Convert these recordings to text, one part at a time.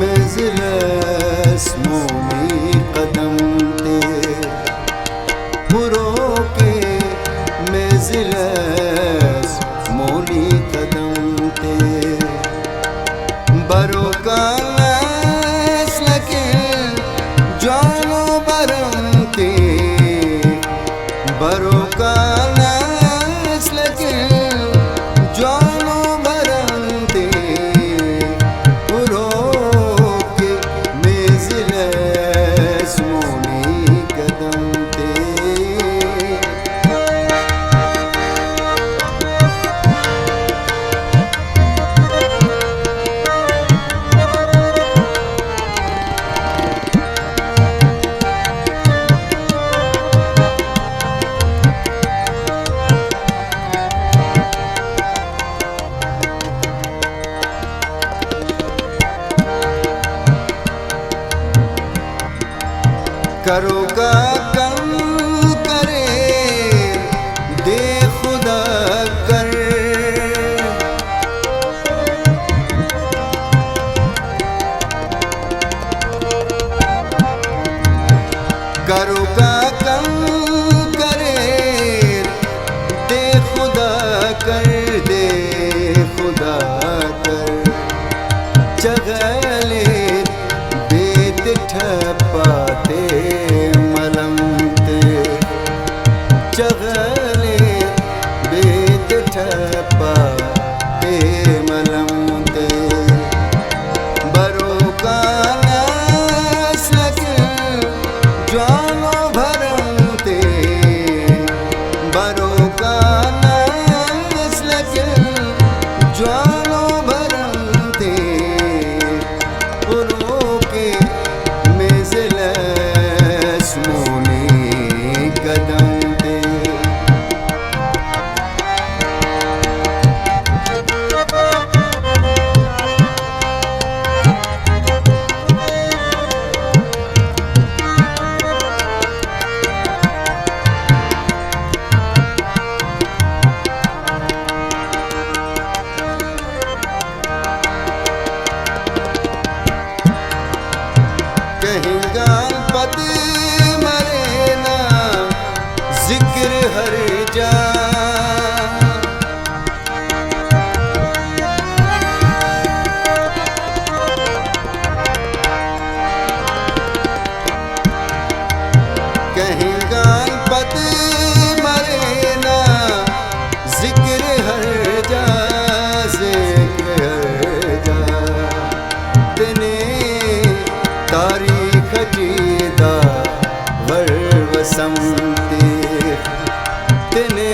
मजलिस मोनी कदम ते पुरो के मजलिस मोनी कदम ते बरो का लके जानो बरम ते बरो का लके जानो बरम ते पुरो के मजलिस मोनी कदम ते करोगा कम करे दे खुदा कर करोगा कम करे दे खुदा कर दे खुदा कर चगले बेत ठपाते चगले बेत ठपा ते मलम ते बरो का नस्लक जानो भरम ते बरो का नस्लक जानो भरम ते पुरो के मजलिस मोनी कदम कहेगा पद मरे ना जिक्र हर जा कहेगा पद मरे ना जिक्र हर जा जिक्र हर जा तेने तारीख जीदा वसमते तेने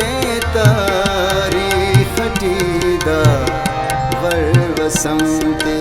तारीख जीदा वसमते